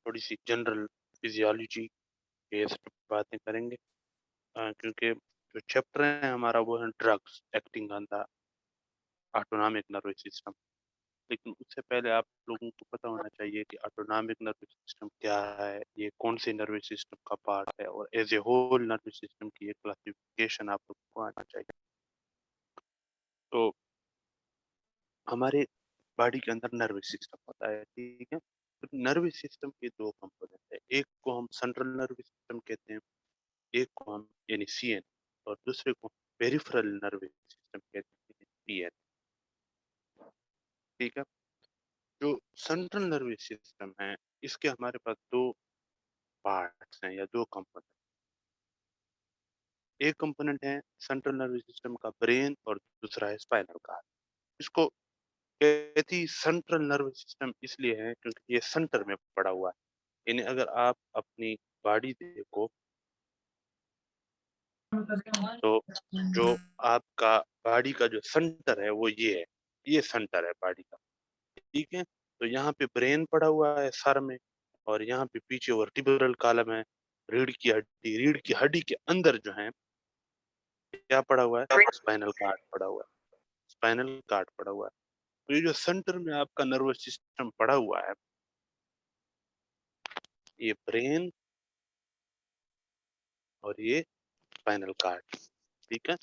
थोड़ी सी general physiology के सब बातें करेंगे, क्योंकि जो चैप्टर है हमारा वो है drugs acting on the autonomic nervous system. लेकिन उससे पहले आप लोगों को पता होना चाहिए कि ऑटोनॉमिक नर्वस सिस्टम क्या है, ये कौन से नर्वस सिस्टम का पार्ट है, और as a whole nervous system की एक क्लासिफिकेशन आप लोगों को आना चाहिए। तो हमारे बॉडी के अंदर नर्वस सिस्टम होता है, ठीक है। तो नर्वस सिस्टम के दो कंपोनेंट है, एक को हम सेंट्रल नर्वस सिस्टम कहते हैं, एक को हम यानी सीएन, और दूसरे को पेरिफेरल नर्वस सिस्टम कहते हैं, पीएन। ठीक है। जो सेंट्रल नर्वस सिस्टम है, इसके हमारे पास दो पार्ट्स हैं या दो कंपोनेंट। एक कंपोनेंट है सेंट्रल नर्वस सिस्टम का ब्रेन, और दूसरा है स्पाइनल कार्ड। इसको कहती सेंट्रल नर्वस सिस्टम इसलिए है क्योंकि ये सेंटर में पड़ा हुआ है। यानी अगर आप अपनी बॉडी देखो तो जो आपका बॉडी का जो सेंटर है वो ये सेंटर है बॉडी का, ठीक है। तो यहाँ पे ब्रेन पड़ा हुआ है सर में, और यहाँ पे पीछे वर्टिब्रल कॉलम है, रीढ़ की हड्डी के अंदर जो है क्या पड़ा हुआ है, स्पाइनल कार्ड पड़ा हुआ है, स्पाइनल कार्ड पड़ा हुआ है। तो ये जो सेंटर में आपका नर्वस सिस्टम पड़ा हुआ है, ये ब्रेन और ये स्पाइनल कार्ड, ठीक है।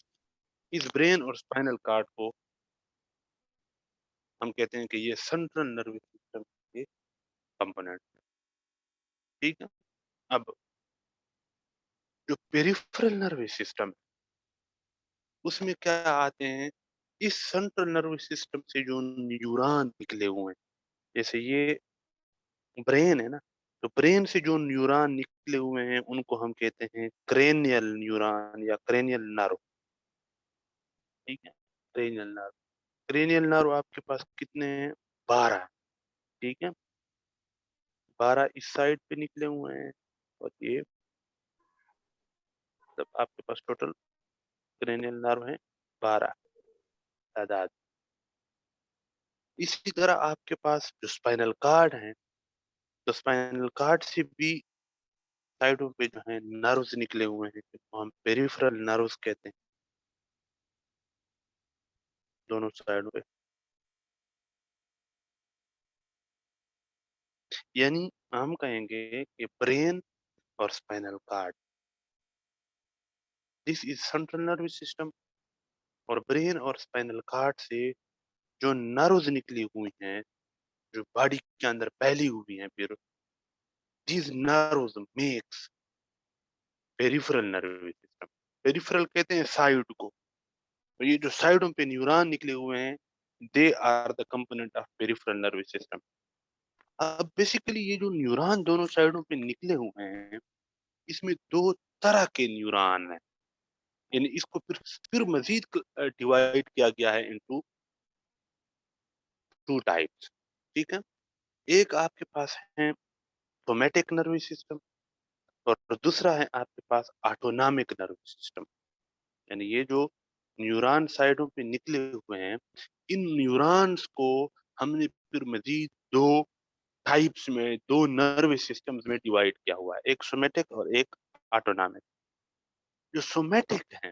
इस ब्रेन और स्पाइनल कार्ड को हम कहते हैं कि ये सेंट्रल नर्वस सिस्टम के कंपोनेंट, ठीक है। अब जो पेरिफेरल नर्वस सिस्टम है उसमें क्या आते हैं, इस सेंट्रल नर्वस सिस्टम से जो न्यूरॉन निकले हुए हैं, जैसे ये ब्रेन है ना, तो ब्रेन से जो न्यूरॉन निकले हुए हैं उनको हम कहते हैं क्रेनियल न्यूरॉन या क्रेनियल नर्व, ठीक है। क्रेनियल नर्व, क्रेनियल नर्व आपके पास कितने हैं, 12, ठीक है। 12 इस साइड पे निकले हुए हैं, और ये सब आपके पास टोटल क्रेनियल नर्व है 12 तादाद। इसी तरह आपके पास जो स्पाइनल कार्ड है, तो स्पाइनल कार्ड से भी साइडों पे जो है नर्व्स निकले हुए हैं, जिनको हम पेरिफेरल नर्व्स कहते हैं, दोनों साइडों पे। यानी हम कहेंगे कि ब्रेन और spinal cord, this is central nervous system. और ब्रेन और स्पाइनल कार्ड से जो नर्व्स निकली हुई हैं, जो बॉडी के अंदर फैली हुई हैं, फिर these nerves makes peripheral nervous system. Peripheral कहते हैं साइड को, तो ये जो साइडों पे न्यूरॉन निकले हुए हैं, they are the component of peripheral nervous system. अब बेसिकली ये जो न्यूरॉन दोनों साइडों पे निकले हुए हैं, इसमें दो तरह के न्यूरॉन हैं। यानी इसको फिर मजीद डिवाइड किया गया है इनटू टू टाइप्स, ठीक है। एक आपके पास है सोमैटिक नर्वस सिस्टम, और दूसरा है आपके पास ऑटोनॉमिक नर्वस सिस्टम। यानी ये जो न्यूरॉन साइडों पे निकले हुए हैं, इन न्यूरॉन्स को हमने फिर मजीद दो टाइप्स में, दो नर्वस सिस्टम्स में डिवाइड किया हुआ है, एक सोमैटिक और एक ऑटोनॉमिक। जो सोमैटिक है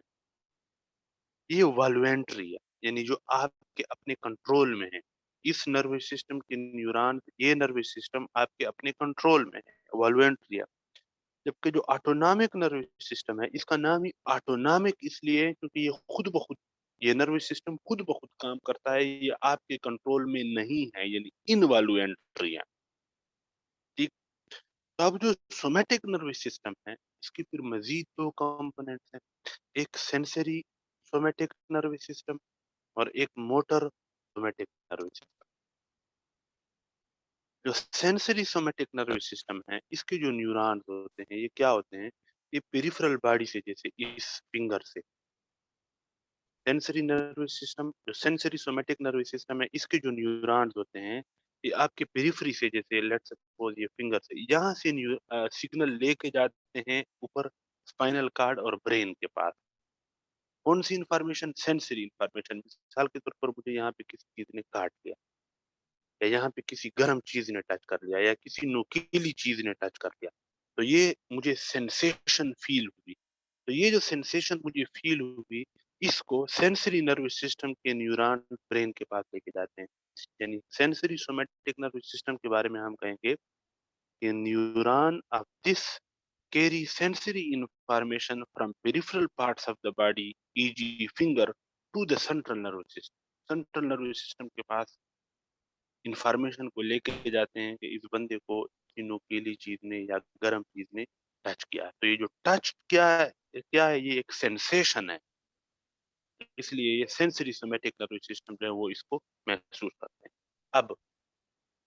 ये वॉल्वेंट्री है, यानी जो आपके अपने कंट्रोल में है। इस नर्वस सिस्टम के न्यूरॉन, ये नर्वस सिस्टम आपके अपने कंट्रोल में है, वॉल्वेंट्री है। जबकि जो ऑटोनॉमिक नर्वस सिस्टम है, इसका नाम ही ऑटोनॉमिक इसलिए है क्योंकि ये खुद ब खुद, ये नर्वस सिस्टम खुद ब खुद काम करता है, ये आपके कंट्रोल में नहीं है, यानी इनवॉल्वेंट्री है, ठीक। तो अब जो सोमैटिक नर्वस सिस्टम है, इसकी फिर मजीद दो कंपोनेंट्स हैं, एक सेंसरी सोमैटिक नर्वस सिस्टम और एक मोटर सोमैटिक नर्वस सिस्टम। जो सेंसरी सोमैटिक नर्वस सिस्टम है, इसके जो न्यूरॉन्स होते हैं, ये क्या होते हैं, ये पेरिफेरल बॉडी से, जैसे इस फिंगर से, सेंसरी नर्वस सिस्टम, जो सेंसरी सोमैटिक नर्वस सिस्टम है, इसके जो न्यूरॉन्स होते हैं, ये आपके पेरिफेरी से, जैसे लेट्स सपोज ये फिंगर से, यहाँ से सिग्नल लेके जाते हैं ऊपर स्पाइनल कार्ड और ब्रेन के पास। कौन सी इंफॉर्मेशन, सेंसरी इंफॉर्मेशन। मिसाल के तौर पर मुझे यहाँ पे किसी चीज ने काट दिया, या यहाँ पे किसी गर्म चीज़ ने टच कर लिया या किसी नुकीली चीज़ ने टच कर लिया, तो ये मुझे सेंसेशन फ़ील हुई। तो ये जो सेंसेशन मुझे फ़ील हुई, इसको सेंसरी नर्वस सिस्टम के न्यूरॉन ब्रेन के पास लेके जाते हैं। यानी सेंसरी सोमैटिक नर्वस सिस्टम के बारे में हम कहेंगे कि neuron of this carry sensory information from peripheral parts of the body, e.g. finger, to the central nervous system. Central nervous system के पास इंफॉर्मेशन को लेके जाते हैं कि इस बंदे को किसी नुकीली चीज ने या गर्म चीज ने टच किया है। तो ये जो टच क्या है, ये एक सेंसेशन है, इसलिए ये सेंसरी सोमैटिक नर्वस सिस्टम जो है वो इसको महसूस करते हैं। अब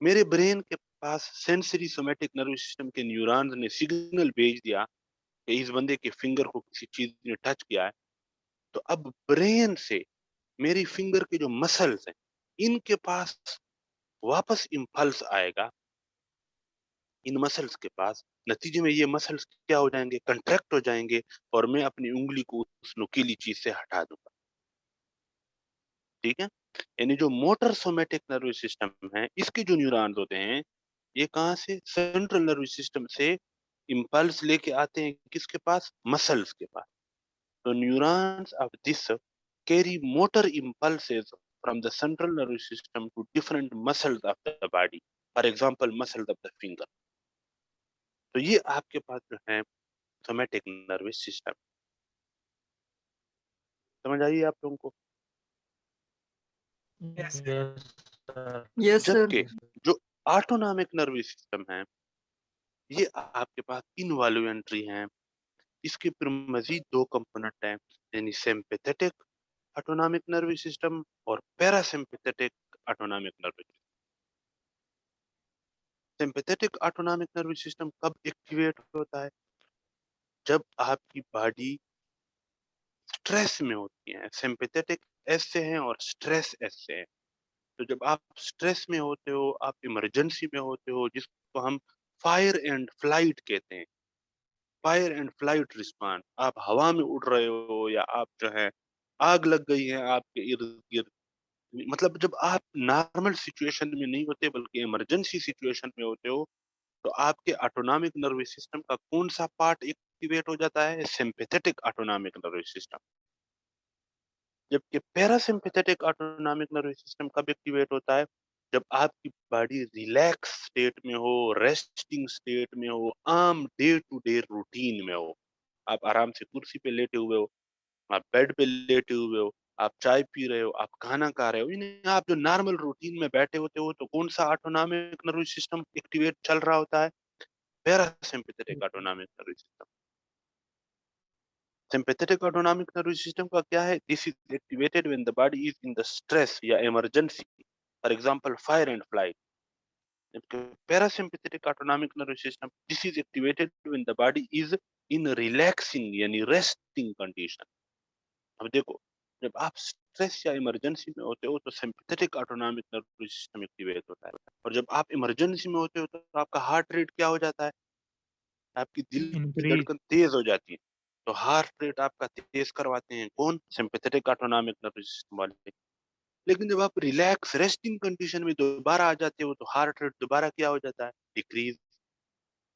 मेरे ब्रेन के पास सेंसरी सोमैटिक नर्वस सिस्टम के न्यूरॉन्स ने सिग्नल भेज दिया कि इस बंदे के फिंगर को किसी चीज ने टच किया है। तो अब ब्रेन से मेरी फिंगर के जो मसल्स हैं, इनके पास वापस इम्पल्स आएगा इन मसल्स के पास। नतीजे में ये मसल्स क्या हो जाएंगे, कंट्रैक्ट हो जाएंगे और मैं अपनी उंगली को उस नुकीली चीज से हटा दूंगा। ठीक है, यानी जो मोटर सोमैटिक नर्वस सिस्टम है, इसके जो न्यूरॉन्स होते हैं, ये कहाँ से, सेंट्रल नर्वस सिस्टम से इम्पल्स लेके आते हैं किसके पास, मसल्स के पास। तो neurons of this carry motor impulses from the central nervous system to different muscles of the body, for example muscles of the finger. तो ये आपके पास जो है सोमैटिक नर्वस सिस्टम। समझ आई आप लोगों को? Yes, sir. Yes, sir. जबकि जो ऑटोनॉमिक नर्वस सिस्टम है, ये आपके पास इनवॉल्यूंटरी है। इसके फिर मजीद दो कंपोनेंट हैं, यानी सिंपैथेटिक ऑटोनॉमिक नर्वस सिस्टम और parasympathetic autonomic nervous system. Sympathetic autonomic nervous system कब एक्टिवेट होता है, जब आपकी बॉडी स्ट्रेस में होती है। सिंपैथेटिक एस से है और स्ट्रेस एस से है। तो जब आप स्ट्रेस में होते हो, आप इमरजेंसी में होते हो, जिसको हम फायर एंड फ्लाइट कहते हैं, फायर एंड फ्लाइट रिस्पॉन्स, आप हवा में उड़ रहे हो या आप जो है आग लग गई है आपके इर्द गिर्द, मतलब जब आप नॉर्मल सिचुएशन में नहीं होते बल्कि इमरजेंसी सिचुएशन में होते हो, तो आपके ऑटोनॉमिक नर्वस सिस्टम का कौन सा पार्ट एक्टिवेट हो जाता है, सिंपैथेटिक ऑटोनॉमिक नर्वस सिस्टम। जबकि पैरासिम्पैथेटिक ऑटोनॉमिक नर्वस सिस्टम कब एक्टिवेट होता है, जब आपकी बॉडी रिलैक्स स्टेट में हो, रेस्टिंग स्टेट में हो, आम डे टू डे रूटीन में हो। आप आराम से कुर्सी पे लेटे हुए हो, आप बेड पे लेटे हुए हो, आप चाय पी रहे हो, आप खाना खा रहे हो, यानी आप जो नॉर्मल रूटीन में बैठे होते हो, तो कौन सा ऑटोनॉमिक नर्वस सिस्टम एक्टिवेट चल रहा होता है, parasympathetic autonomic nervous system. Sympathetic autonomic nervous system का क्या है, this is activated when the body is in the stress या emergency, for example fire and flight. जबकि parasympathetic autonomic nervous system, this is activated when the body is in relaxing यानी resting condition. अब देखो, जब आप stress या emergency में होते हो तो sympathetic autonomic nervous system activate होता है, और जब आप इमरजेंसी में होते हो तो आपका हार्ट रेट क्या हो जाता है, आपकी दिल की Increase. धड़कन तेज हो जाती है। तो हार्ट रेट आपका तेज करवाते हैं कौन, सिंपैथेटिक ऑटोनॉमिक नर्वस सिस्टम वाले। लेकिन जब आप रिलैक्स रेस्टिंग कंडीशन में दोबारा आ जाते हो तो हार्ट रेट दोबारा क्या हो जाता है, डिक्रीज।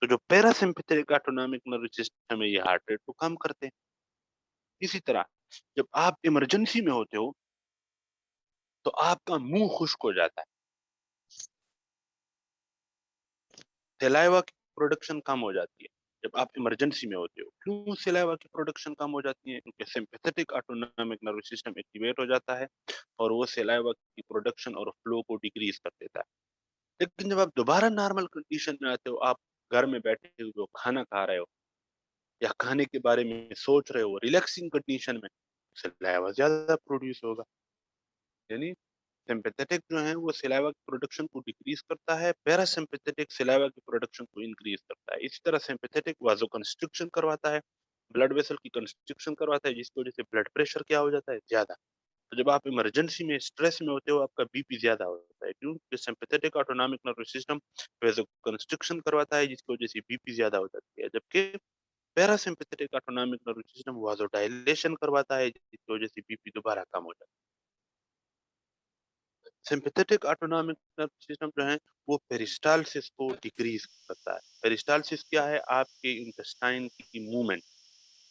तो जो पैरासिम्पैथेटिक ऑटोनॉमिक नर्वस सिस्टम है, ये हार्ट रेट को कम करते हैं। इसी तरह जब आप इमरजेंसी में होते हो तो आपका मुंह खुश्क हो जाता है, सलाइवा की प्रोडक्शन कम हो जाती है जब आप इमरजेंसी में होते हो। क्यों सलाइवा की प्रोडक्शन कम हो जाती है, क्योंकि sympathetic autonomic nervous system activate हो जाता है और वो सलाइवा की प्रोडक्शन और फ्लो को डिक्रीज कर देता है। लेकिन जब आप दोबारा नॉर्मल कंडीशन में आते हो, आप घर में बैठे हुए हो, खाना खा रहे हो या खाने के बारे में सोच रहे हो, रिलैक्सिंग कंडीशन में, सलाइवा ज्यादा प्रोड्यूस होगा। यानी सिंपैथेटिक जो है वो सलाइवा की प्रोडक्शन को डिक्रीज करता है, पैरासिम्पैथेटिक सलाइवा की प्रोडक्शन को इंक्रीज करता है। इसी तरह सिंपैथेटिक वाजो कंस्ट्रिक्शन करवाता है, ब्लड वेसल की कंस्ट्रिक्शन करवाता है, जिसकी वजह से ब्लड प्रेशर क्या हो जाता है, ज्यादा। तो जब आप इमरजेंसी में स्ट्रेस में होते हो, आपका बीपी ज्यादा होता है। क्यों, क्योंकि sympathetic autonomic nervous system vasoconstriction करवाता है, जिसकी वजह से बीपी ज्यादा हो जाती है। जबकि parasympathetic autonomic nervous system vasodilation करवाता है, जिसकी वजह से बीपी दोबारा कम हो जाता है। सिम्पैथेटिक ऑटोनॉमिक नर्वस सिस्टम जो है वो पेरिस्टालसिस को डिक्रीज़ करता है। पेरिस्टालसिस क्या है? आपके इंटेस्टाइन की मूवमेंट,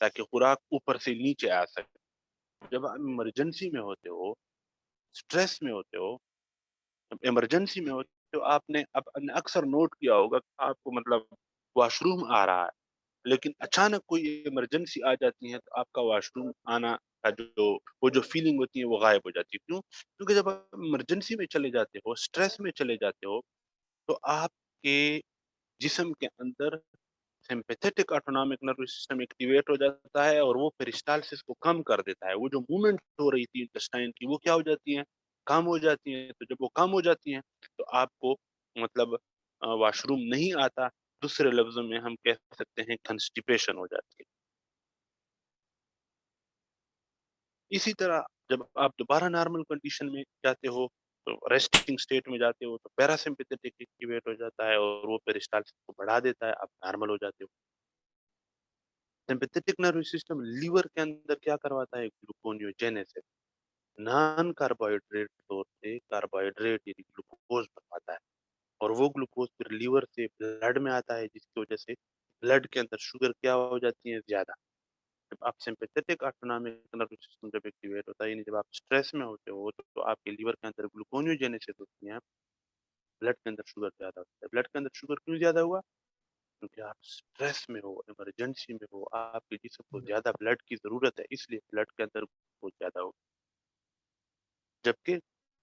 ताकि खुराक ऊपर से नीचे आ सके। जब आप इमरजेंसी में होते हो, स्ट्रेस में होते हो, इमरजेंसी में होते हो, आपने अक्सर नोट किया होगा कि आपको मतलब वॉशरूम आ रहा है, लेकिन अचानक कोई इमरजेंसी आ जाती है, तो आपका वॉशरूम आना का जो वो जो फीलिंग होती है, वो गायब हो जाती है। क्यों? क्योंकि जब आप इमरजेंसी में चले जाते हो, स्ट्रेस में चले जाते हो, तो आपके जिस्म के अंदर sympathetic autonomic nervous system activate हो जाता है और वो पेरिस्टालसिस को कम कर देता है। वो जो मूवमेंट हो रही थी इंटेस्टाइन की, वो क्या हो जाती है? कम हो जाती हैं। तो जब वो कम हो जाती हैं, तो आपको मतलब वॉशरूम नहीं आता। दूसरे लफ्ज़ों में हम कह सकते हैं कॉन्स्टिपेशन हो जाती है। इसी तरह जब आप दोबारा नॉर्मल कंडीशन में जाते हो, तो रेस्टिंग स्टेट में जाते हो, तो पैरासिम्पैथेटिक एक्टिवेट हो जाता है और वो पेरिस्टालसिस को बढ़ा देता है, आप नॉर्मल हो जाते हो। सिम्पैथेटिक नर्वस सिस्टम लीवर के अंदर क्या करवाता है? ग्लूकोनियोजेनेसिस, नॉन कार्बोहाइड्रेट सोर्स से कार्बोहाइड्रेट यानी ग्लूकोज बनवाता है और वो ग्लूकोज फिर लीवर से ब्लड में आता है, जिसकी वजह से ब्लड के अंदर शुगर क्या हो जाती है? ज़्यादा। जब आप सिम्पैथेटिक ऑटोनॉमिक नर्वस सिस्टम जब एक्टिवेट होता है, यानी जब आप स्ट्रेस में होते हो, तो आपके लीवर के अंदर ग्लूकोनियोजेनेसिस होती है, ब्लड के अंदर शुगर ज़्यादा होता है। ब्लड के अंदर शुगर क्यों ज़्यादा हुआ? क्योंकि आप स्ट्रेस में हो, इमरजेंसी में हो, आपके जिस्म को ज़्यादा ब्लड की ज़रूरत है, इसलिए ब्लड के अंदर ग्लूकोज ज़्यादा हो। जबकि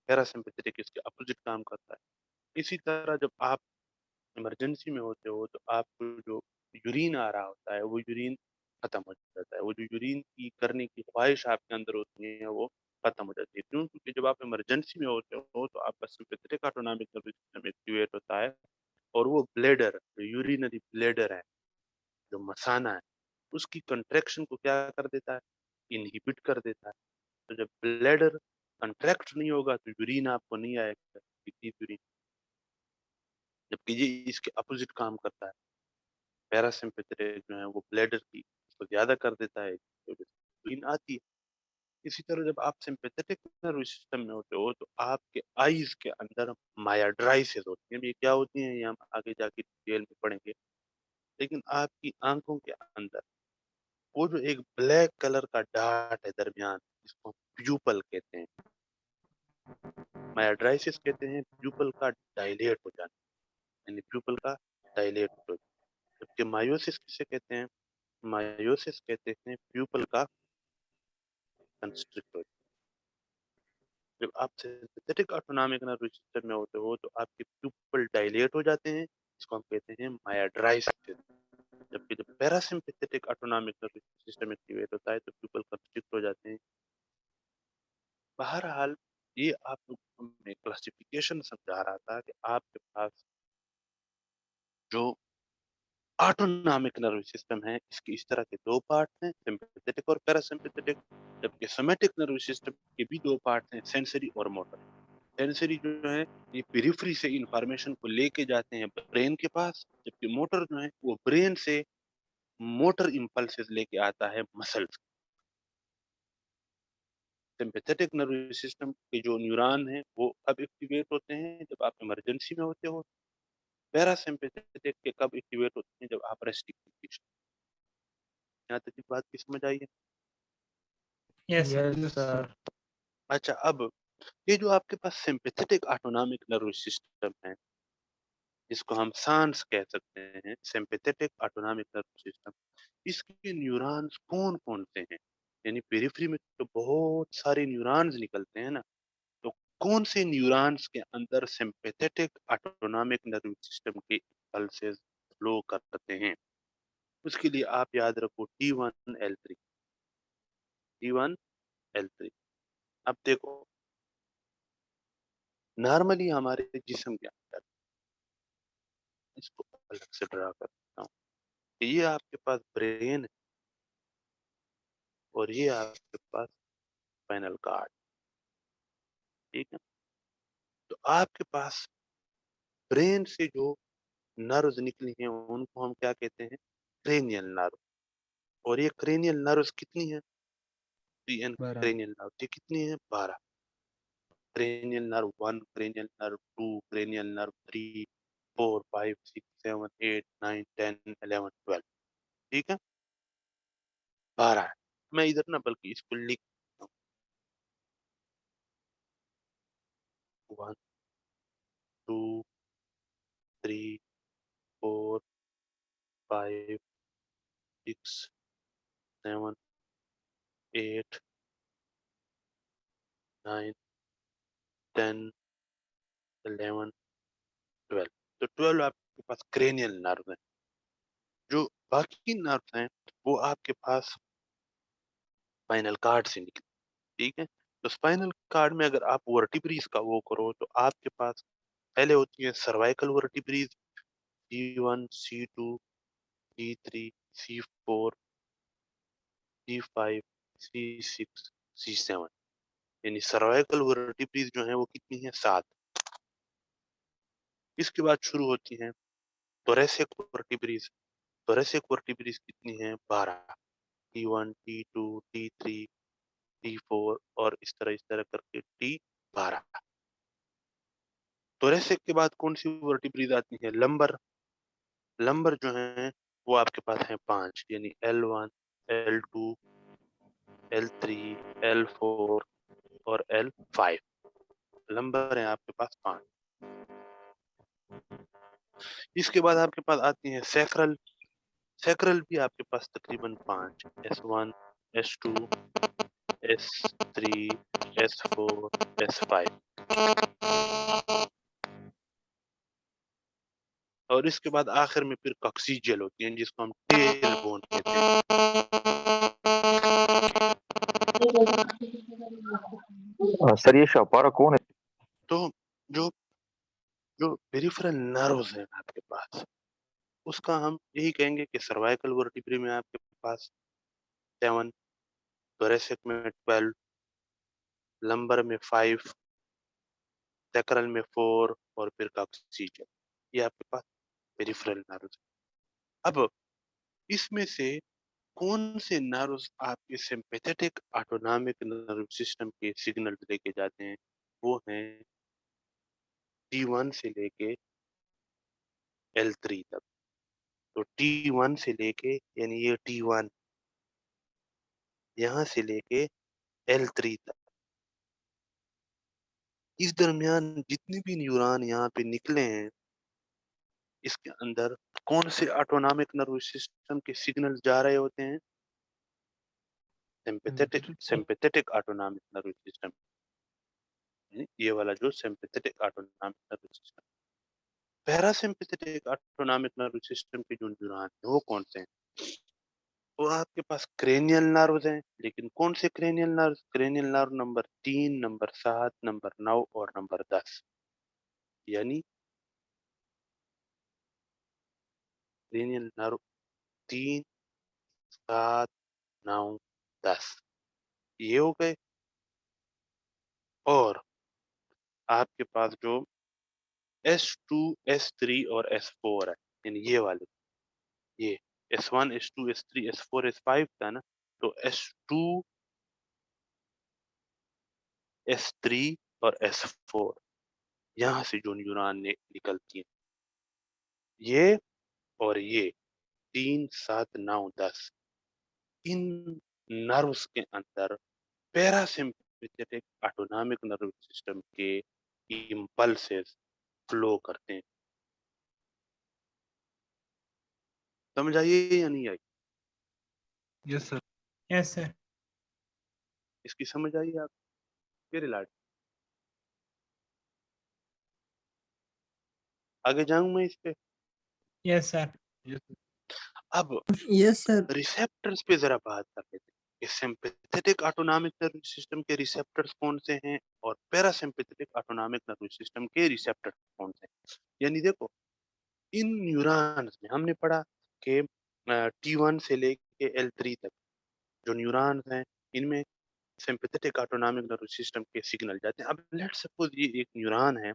पैरासिम्पैथेटिक इसके अपोज़िट काम करता है। इसी तरह जब आप इमरजेंसी में होते हो, तो आपको जो यूरिन आ रहा होता है, वो यूरिन खत्म हो जाता है। वो जो यूरिन की करने की ख्वाहिश आपके अंदर होती है, वो खत्म हो जाती है। क्यों? क्योंकि जब आप इमरजेंसी में होते हो, तो आपका sympathetic autonomic nervous system activate होता है और वो ब्लैडर, जो यूरिनरी ब्लैडर है, जो मसाना है, उसकी कंट्रैक्शन को क्या कर देता है? इनहिबिट कर देता है। तो जब ब्लैडर कंट्रैक्ट नहीं होगा, तो यूरिन आपको नहीं आएगा, लिक्विड यूरिन। जबकि ये इसके अपोज़िट काम करता है। पैरासिम्पैथेटिक जो है वो ब्लैडर की को ज़्यादा कर देता है, तो नींद आती है। इसी तरह जब आप सिम्पैथेटिक नर्वस सिस्टम में होते हो, तो आपके आइज़ के अंदर मायाड्राइसिस होती है। अब ये क्या होती हैं, ये हम आगे जाके डिटेल में पढ़ेंगे। लेकिन आपकी आँखों के अंदर वो जो एक ब्लैक कलर का डॉट है दरमियान, जिसको हम प्यूपल कहते हैं। मायाड्राइसिस कहते हैं प्यूपल का डायलेट हो जाना, यानी प्यूपल का डायलेट हो जाना। जबकि मायोसिस किसे कहते हैं? मायोसिस कहते हैं प्यूपल का कंस्ट्रिक्ट हो। जब आप सिंपैथेटिक ऑटोनॉमिक नर्वस सिस्टम में होते हो, तो आपके प्यूपल डायलेट हो जाते हैं, इसको हम कहते हैं मायाड्राइसिस। जबकि जब parasympathetic autonomic nervous system activate होता है, तो प्यूपल कंस्ट्रिक्ट हो जाते हैं। बहरहाल ये आपको मैं क्लासिफिकेशन समझा रहा था कि आपके पास जो ऑटोनॉमिक नर्वस सिस्टम है, इसके इस तरह के 2 पार्ट हैं, सिम्पैथेटिक और पैरासिम्पैथेटिक। जबकि सोमैटिक नर्वस सिस्टम के भी 2 पार्ट हैं, सेंसरी और मोटर। सेंसरी जो है, ये पेरिफेरी से इंफॉर्मेशन को लेके जाते हैं ब्रेन के पास, जबकि मोटर जो है वो ब्रेन से मोटर इम्पल्सेस लेके आता है मसल्स। सिम्पैथेटिक नर्वस सिस्टम के जो न्यूरॉन हैं वो कब एक्टिवेट होते हैं? जब आप इमरजेंसी में होते हो। पैरासिम्पैथेटिक के कब एक्टिवेट होते हैं? जब आप रेस्टिंग कंडीशन। यहाँ तक की बात की समझ आई है? Yes sir. अच्छा, अब ये जो आपके पास सिम्पैथेटिक ऑटोनॉमिक नर्वस सिस्टम है, जिसको हम सांस कह सकते हैं, सिम्पैथेटिक ऑटोनॉमिक नर्वस सिस्टम, इसके न्यूरॉन्स कौन-कौन से हैं? यानी पेरिफेरी में तो बहुत सारे न्यूरॉन्स निकलते हैं ना, तो कौन से न्यूरॉन्स के अंदर सिम्पैथेटिक ऑटोनॉमिक नर्वस सिस्टम के पल्सेस फ्लो करते हैं? उसके लिए आप याद रखो T1 L3, T1 L3। अब देखो, नॉर्मली हमारे जिस्म के अंदर, इसको अलग से ड्रा करता हूँ, ये आपके पास ब्रेन है और ये आपके पास स्पाइनल कार्ड, ठीक है? तो आपके पास ब्रेन से जो नर्व्स निकली हैं, उनको हम क्या कहते हैं? Cranial nerve. और ये क्रेनियल नर्व्स कितनी है? पीएन 12। क्रेनियल नर्व ये कितनी है? 12। cranial nerve 1, cranial nerve 2, cranial nerve 3, 4, 5, 6, 7, 8, 9, 10, 11, 12। ठीक है, 12 है। मैं इधर ना बल्कि इसको लिख 1, 2, 3, 4, 5, 6, 7, 8, 9, 10, 11, 12। तो 12 आपके पास क्रेनियल नर्व है। जो बाकी नर्व हैं वो आपके पास स्पाइनल कार्ड से निकले। ठीक है, तो स्पाइनल कार्ड में अगर आप वर्टिब्रीज का वो करो तो आपके पास पहले होती है cervical vertebrae C1, C2, C3, C4, C5, C6, C7। यानी सर्वाइकल वर्टिब्रीज जो है वो कितनी है? 7। इसके बाद शुरू होती हैं thoracic वर्टिब्रीज। thoracic वर्टिब्रीज कितनी है? 12। T1, T2, T3, T4 और इस तरह करके T12। thoracic के बाद कौन सी वर्टिब्रीज आती है? लंबर। लंबर जो है वो आपके पास है 5, यानी L1, L2, L3, L4 और L5। लंबर है आपके पास 5। इसके बाद आपके पास आती है सैक्रल। सैक्रल भी आपके पास तकरीबन 5, S1, S2, S3, S4, S5। और इसके बाद आखिर में फिर कॉक्सिजियल होती हैं जिसको हम टेल बोन कहते हैं। सर ये शाहपारा कौन है? तो जो जो पेरिफेरल नर्व्स हैं आपके पास, उसका हम यही कहेंगे कि सर्वाइकल वर्टिब्रे में आपके पास 7, thoracic में 12, लंबर में 5, सैक्रल में 4 और फिर कॉक्सिजियल। ये आपके पास पेरिफेरल नर्व्स। अब इसमें से कौन से नर्व्स आपके सिंपैथेटिक ऑटोनॉमिक नर्व सिस्टम के सिग्नल लेके जाते हैं? वो हैं T1 से लेके L3 तक। तो T1 से लेके यानी ये T1 यहाँ से लेके L3 तक, इस दरमियान जितने भी न्यूरॉन यहाँ पे निकले हैं, इसके अंदर कौन से ऑटोनॉमिक नर्व सिस्टम के सिग्नल जा रहे होते हैं? Sympathetic autonomic nerve system. ये वाला जो sympathetic autonomic nerve system. Parasympathetic autonomic nerve system के जो न्यूरॉन है वो कौन से हैं? वो आपके पास क्रेनियल नर्व्स हैं, लेकिन कौन से cranial nerve? Cranial nerve number 3, number 7, number 9 और नंबर 10। यानी क्रेनियल नर्व 3, 7, 9, 10 ये हो गए। और आपके पास जो S2, S3 और S4 है, यानी ये वाले, ये S1, S2, S3, S4, S5 था ना, तो S2, S3 और S4 यहाँ से जो न्यूरॉन निकलती हैं, ये और ये 3, 7, 9, 10 इन नर्व्स के अंदर पैरासिम्पैथेटिक ऑटोनॉमिक नर्व सिस्टम के इम्पल्सेस फ्लो करते हैं। समझ आई या नहीं आई? Yes, sir. Yes, sir. इसकी समझ आई आप? फिर इलाज आगे जाऊं मैं इस पे? Yes, sir. Yes, अब Yes, sir. रिसेप्टर्स पे जरा बात कर लेते हैं कि सिंपैथेटिक ऑटोनॉमिक नर्व सिस्टम के रिसेप्टर्स कौन से हैं और पैरासिम्पैथेटिक ऑटोनॉमिक नर्व सिस्टम के रिसेप्टर्स कौन से हैं। यानी देखो, इन न्यूरॉन्स में हमने पढ़ा कि T1 से लेके L3 तक जो न्यूरॉन्स हैं, इनमें सिंपैथेटिक ऑटोनॉमिक नर्व सिस्टम के सिग्नल जाते हैं। अब लेट्स सपोज ये एक न्यूरॉन है,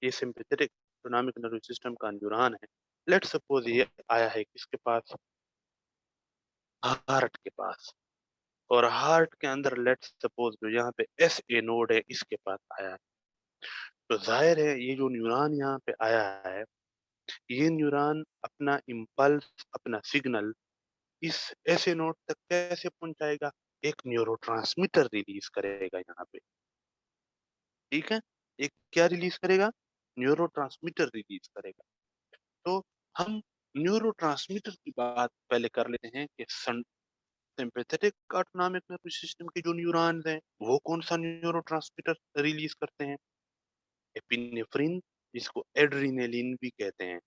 ये सिंपैथेटिक ऑटोनॉमिक नर्व सिस्टम का न्यूरॉन है। लेट्स सपोज ये आया है किसके पास? हार्ट के पास। और हार्ट के अंदर लेट्स सपोज जो यहाँ पे SA नोड है, इसके पास आया है। तो ज़ाहिर है ये जो न्यूरॉन यहाँ पे आया है, ये न्यूरॉन अपना इम्पल्स, अपना सिग्नल इस ऐसे नोड तक कैसे पहुँचाएगा? एक न्यूरोट्रांसमीटर रिलीज़ करेगा यहाँ पे, ठीक है? एक क्या रिलीज़ करेगा? न्यूरोट्रांसमीटर रिलीज़ करेगा। तो हम न्यूरोट्रांसमीटर की बात पहले कर लेते हैं कि सिम्पैथेटिक ऑटोनॉमिक नर्वस सिस्टम के जो न्यूरॉन्स हैं, वो कौन-सा न्यूरोट्रांसमीटर रिलीज़ करते हैं? एपिनेफ्रिन, जिसको एड्रेनालिन भी कहते हैं।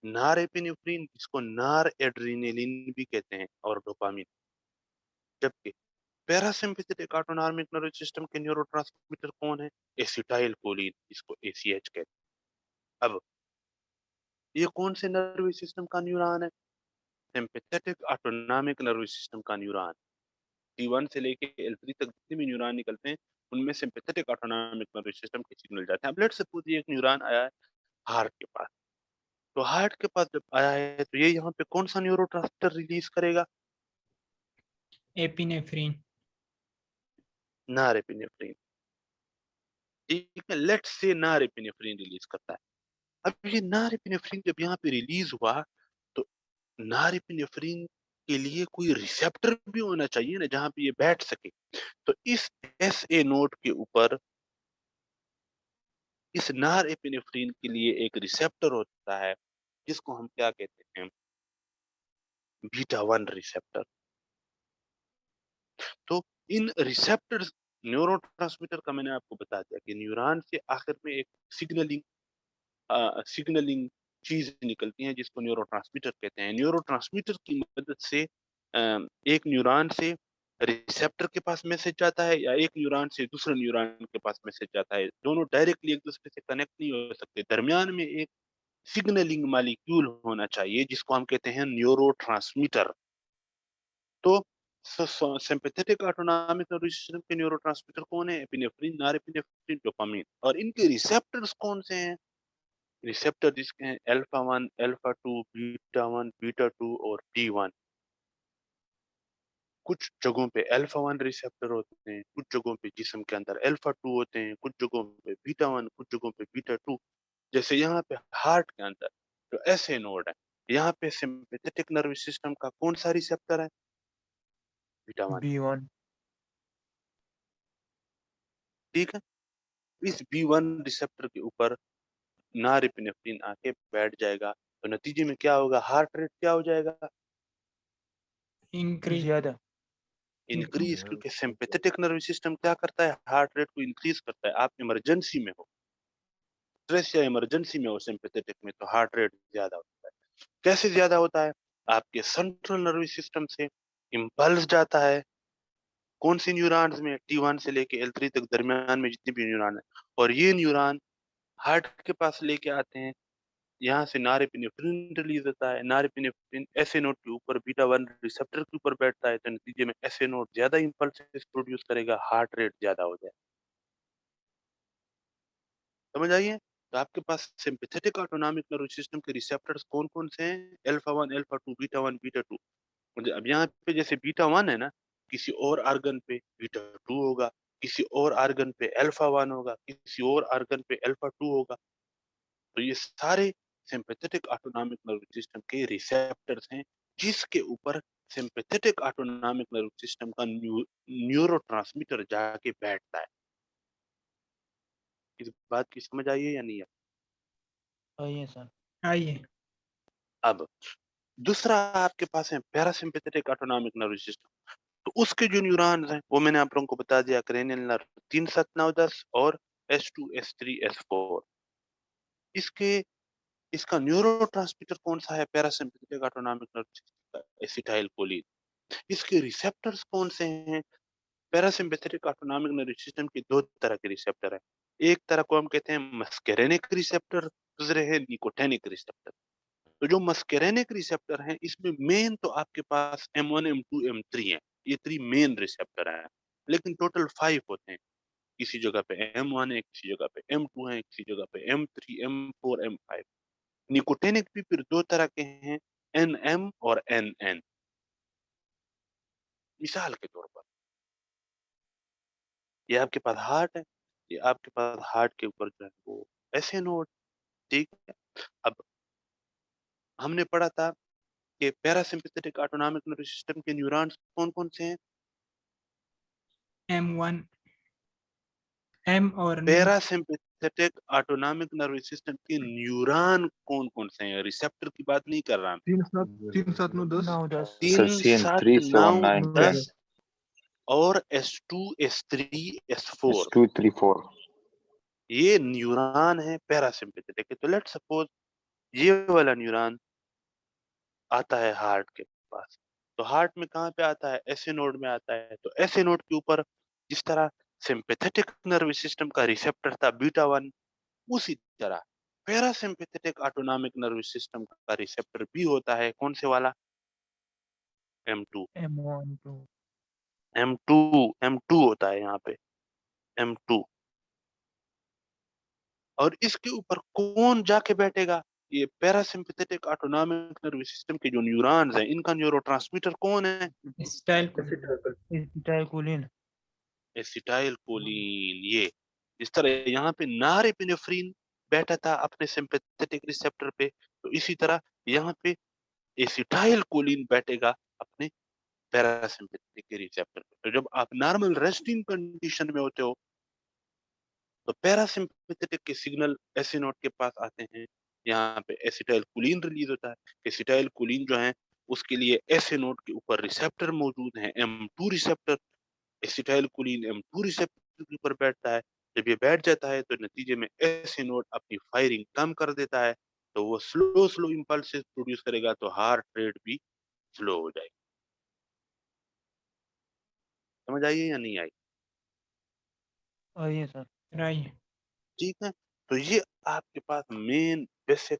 नॉरएपिनेफ्रिन, जिसको नॉरएड्रेनालिन भी कहते हैं, और डोपामाइन। जबकि पैरासिम्पैथेटिक ऑटोनॉमिक नर्वस सिस्टम के न्यूरोट्रांसमीटर कौन है? एसिटाइलकोलिन, जिसको एसीएच कहते हैं। अब ये कौन से नर्वस सिस्टम का न्यूरॉन है? सिम्पैथेटिक ऑटोनॉमिक नर्वस सिस्टम का न्यूरॉन। T1 से लेके L3 तक जितने भी न्यूरॉन निकलते हैं, उनमें सिम्पैथेटिक ऑटोनॉमिक नर्वस सिस्टम के सिग्नल जाते हैं। अब लेट्स सपोज ये एक न्यूरॉन आया है हार्ट के पास। तो हार्ट के पास जब आया है, तो ये यहाँ पे कौन-सा न्यूरोट्रांसमीटर रिलीज़ करेगा? एपिनेफ्रिन। नॉरएपिनेफ्रिन। ठीक है, लेट्स से नॉरएपिनेफ्रिन रिलीज़ करता है। अब ये नॉरएपिनेफ्रिन जब यहाँ पे रिलीज़ हुआ, तो नॉरएपिनेफ्रिन के लिए कोई रिसेप्टर भी होना चाहिए ना, जहाँ पे ये बैठ सके। तो इस एसए नोड के ऊपर इस नॉरएपिनेफ्रिन के लिए एक रिसेप्टर होता है, जिसको हम क्या कहते हैं? Beta 1 receptor. तो इन रिसेप्टर्स, न्यूरोट्रांसमीटर का मैंने आपको बता दिया कि न्यूरॉन से आखिर में एक सिग्नलिंग सिग्नलिंग चीज़ निकलती है, जिसको न्यूरोट्रांसमीटर कहते हैं। न्यूरोट्रांसमीटर की मदद से एक न्यूरॉन से रिसेप्टर के पास मैसेज जाता है, या एक न्यूरॉन से दूसरे न्यूरॉन के पास मैसेज जाता है। दोनों डायरेक्टली एक-दूसरे से कनेक्ट नहीं हो सकते। दरमियान में एक सिग्नलिंग मॉलिक्यूल होना चाहिए, जिसको हम कहते हैं न्यूरोट्रांसमीटर। तो सिम्पैथेटिक ऑटोनॉमिक नर्वस सिस्टम के न्यूरोट्रांसमीटर कौन है? Epinephrine, norepinephrine, dopamine. और इनके रिसेप्टर्स कौन से हैं? रिसेप्टर जिसके हैं अल्फा 1, अल्फा 2, बीटा 1, बीटा 2 और डी 1। कुछ जगहों पे अल्फा 1 रिसेप्टर होते हैं, कुछ जगहों पे जिस्म के अंदर अल्फा 2 होते हैं, कुछ जगहों पे बीटा 1, कुछ जगहों पे बीटा 2। जैसे यहाँ पे हार्ट के अंदर जो ऐसे नोड है, यहाँ पे सिम्पैथेटिक नर्वस सिस्टम का कौन-सा रिसेप्टर है? Beta 1, B1। ठीक है? इस बी 1 रिसेप्टर के ऊपर नॉरएपिनेफ्रिन आके बैठ जाएगा, तो नतीजे में क्या होगा? हार्ट रेट क्या हो जाएगा? इंक्रीज। ज्यादा। इंक्रीज़, क्योंकि सिम्पैथेटिक नर्वस सिस्टम क्या करता है? हार्ट रेट को इंक्रीज़ करता है। आप इमरजेंसी में हो, स्ट्रेस या इमरजेंसी में हो सिम्पैथेटिक में, तो हार्ट रेट ज़्यादा होता है। कैसे ज़्यादा होता है? आपके सेंट्रल नर्वस सिस्टम से इम्पल्स जाता है, कौन सी न्यूरॉन्स में? T1 से लेके L3 तक दरमियान में जितने भी न्यूरॉन हैं, और ये न्यूरॉन हार्ट के पास लेके आते हैं। यहाँ से नॉरएपिनेफ्रिन रिलीज़ होता है। नॉरएपिनेफ्रिन एसए नोड के ऊपर बीटा 1 रिसेप्टर के ऊपर बैठता है, तो नतीजे में एसए नोड ज़्यादा इम्पल्सेस प्रोड्यूस करेगा, हार्ट रेट ज़्यादा हो जाए। समझ आई है? तो आपके पास सिम्पैथेटिक ऑटोनॉमिक नर्वस सिस्टम के रिसेप्टर्स कौन-कौन से हैं? Alpha 1, alpha 2, beta 1, beta 2। अब यहाँ पे जैसे बीटा 1 है ना, किसी और ऑर्गन पे बीटा 2 होगा, किसी और ऑर्गन पे अल्फा 1 होगा, किसी और ऑर्गन पे अल्फा 2 होगा। तो ये सारे सिम्पैथेटिक ऑटोनॉमिक नर्वस सिस्टम के रिसेप्टर्स हैं, जिसके ऊपर सिम्पैथेटिक ऑटोनॉमिक नर्वस सिस्टम का न्यूरोट्रांसमीटर जाके बैठता है। इस बात की समझ आई है या नहीं आई? आइए सर। आइए। अब दूसरा आपके पास है पैरासिम्पैथेटिक ऑटोनॉमिक नर्वस सिस्टम। तो उसके जो न्यूरॉन्स हैं, वो मैंने आप लोगों को बता दिया, क्रेनियल नर्व 3, 7, 9, 10 और S2, S3, S4। इसके इसका न्यूरोट्रांसमीटर कौन-सा है पैरासिम्पैथेटिक ऑटोनॉमिक नर्वस सिस्टम का? एसिटाइलकोलिन। इसके रिसेप्टर्स कौन से हैं? पैरासिम्पैथेटिक ऑटोनॉमिक नर्वस सिस्टम के 2 तरह के रिसेप्टर हैं। एक तरह को हम कहते हैं मस्केरेनिक रिसेप्टर, दूसरे हैं निकोटेनिक रिसेप्टर। तो जो मस्केरेनिक रिसेप्टर हैं, इसमें मेन तो आपके पास M1, M2, M3 हैं। ये 3 मेन रिसेप्टर हैं, लेकिन टोटल 5 होते हैं। किसी जगह पे M1 है, किसी जगह पे M2 है, किसी जगह पे M3, M4, M5। निकोटिनिक भी फिर 2 तरह के हैं, NM और NN। मिसाल के तौर पर, ये आपके पास हार्ट है, ये आपके पास हार्ट के ऊपर जो है वो ऐसे नोड, ठीक है। अब हमने पढ़ा था कि पैरासिम्पैथेटिक ऑटोनॉमिक नर्वस सिस्टम के न्यूरॉन्स कौन-कौन से हैं? M1 M और N parasympathetic autonomic nervous system के न्यूरॉन कौन-कौन से हैं? रिसेप्टर की बात नहीं कर रहा मैं। 3 7 9 10 9 10 Sir, 3, CN 7, 3 7 9, 9 10 10 और S2, S3, S4 2 3 4 ये न्यूरॉन है पैरासिम्पैथेटिक के। तो लेट्स सपोज ये वाला न्यूरॉन आता है हार्ट के पास। तो हार्ट में कहाँ पे आता है? ऐसे नोड में आता है। तो ऐसे नोड के ऊपर जिस तरह सिम्पैथेटिक नर्वस सिस्टम का रिसेप्टर था बीटा 1, उसी तरह पैरासिम्पैथेटिक ऑटोनॉमिक नर्वस सिस्टम का रिसेप्टर भी होता है। कौन से वाला? M2। M1 2 M2 M2 होता है यहाँ पे, M2। और इसके ऊपर कौन जाके बैठेगा? ये पैरासिम्पैथेटिक ऑटोनॉमिक नर्वस सिस्टम के जो न्यूरॉन्स हैं, इनका न्यूरोट्रांसमीटर कौन है? Acetylcholine acetylcholine. ये इस तरह यहाँ पे नॉरएपिनेफ्रिन बैठा था अपने सिम्पैथेटिक रिसेप्टर पे, तो इसी तरह यहाँ पे एसिटाइलकोलिन बैठेगा अपने पैरासिम्पैथेटिक के रिसेप्टर पे। तो जब आप नॉर्मल रेस्टिंग कंडीशन में होते हो तो पैरासिम्पैथेटिक के सिग्नल ऐसे नोड के पास आते हैं, यहाँ पे एसिटाइलकोलिन रिलीज होता है। एसिटाइलकोलिन जो है उसके लिए ऐसे नोड के ऊपर रिसेप्टर मौजूद है, M2 receptor. Acetylcholine M2 receptor के ऊपर बैठता है। जब ये बैठ जाता है तो नतीजे में ऐसे नोड अपनी फायरिंग कम कर देता है, तो वो स्लो स्लो इम्पल्सेस प्रोड्यूस करेगा, तो हार्ट रेट भी स्लो हो जाएगी। समझ आई है या नहीं आई? ये सर आई ठीक है। तो ये आपके पास मेन बेसिक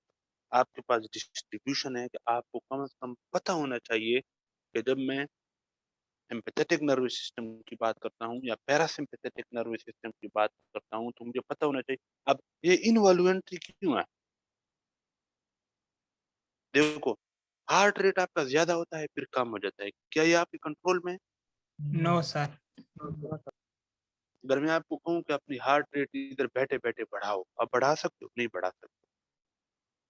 आपके पास डिस्ट्रीब्यूशन है कि आपको कम से कम पता होना चाहिए कि जब मैं सिम्पैथेटिक नर्वस सिस्टम की बात करता हूँ या पैरासिम्पैथेटिक नर्वस सिस्टम की बात करता हूँ तो मुझे पता होना चाहिए। अब ये इनवॉल्यूंटरी क्यों है? देखो, हार्ट रेट आपका ज्यादा होता है फिर कम हो जाता है, क्या ये आपके कंट्रोल में है? नो सर अगर मैं आपको कहूँ कि अपनी हार्ट रेट इधर बैठे बैठे बढ़ाओ, आप बढ़ा सकते हो? नहीं बढ़ा सकते।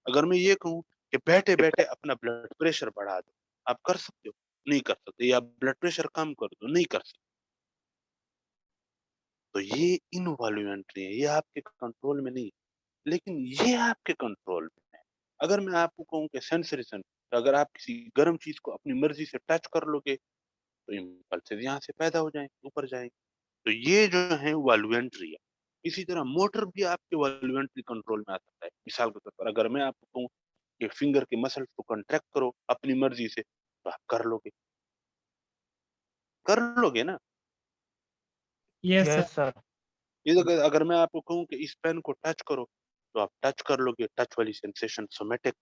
अगर मैं ये कहूँ कि बैठे बैठे अपना ब्लड प्रेशर बढ़ा दो, आप कर सकते हो? नहीं कर सकते। या ब्लड प्रेशर कम कर दो, नहीं कर सकते। तो ये इनवॉल्यूंटरी है, ये आपके कंट्रोल में नहीं है। लेकिन ये आपके कंट्रोल में है। अगर मैं आपको कहूँ कि सेंसरी सेंस, तो अगर आप किसी गर्म चीज को अपनी मर्जी से टच कर लोगे तो इम्पल्सेस यहाँ से पैदा हो जाएंगे, ऊपर जाएंगे। तो ये जो है वॉल्यूंटरी है। इसी तरह मोटर भी आपके वॉल्यूंटरी कंट्रोल में आ सकता है। मिसाल के तौर पर अगर मैं आपको कहूँ कि फिंगर के मसल्स को कॉन्ट्रैक्ट करो अपनी मर्जी से, तो आप कर लोगे ना। यस सर ये अगर अगर मैं आपको कहूँ कि इस पेन को टच करो तो आप टच कर लोगे। टच वाली सेंसेशन सोमेटिक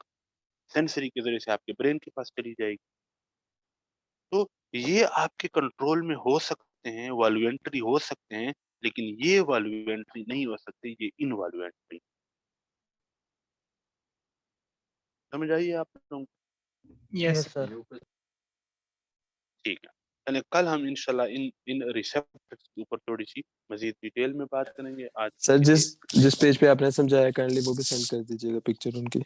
सेंसरी के जरिए से आपके ब्रेन के पास चली जाएगी। तो ये आपके कंट्रोल में हो सकते हैं, वॉल्यूंटरी हो सकते हैं, लेकिन ये वॉल्यूंटरी नहीं हो सकते, ये इनवॉल्यूंटरी। समझ आई आप लोगों को? यस सर ठीक है। चलिए कल हम इंशाल्लाह इन इन रिसेप्टर्स के ऊपर थोड़ी सी मजीद डिटेल में बात करेंगे। आज सर के लिए जिस जिस पेज पे आपने समझाया काइंडली वो भी सेंड कर दीजिएगा पिक्चर उनकी।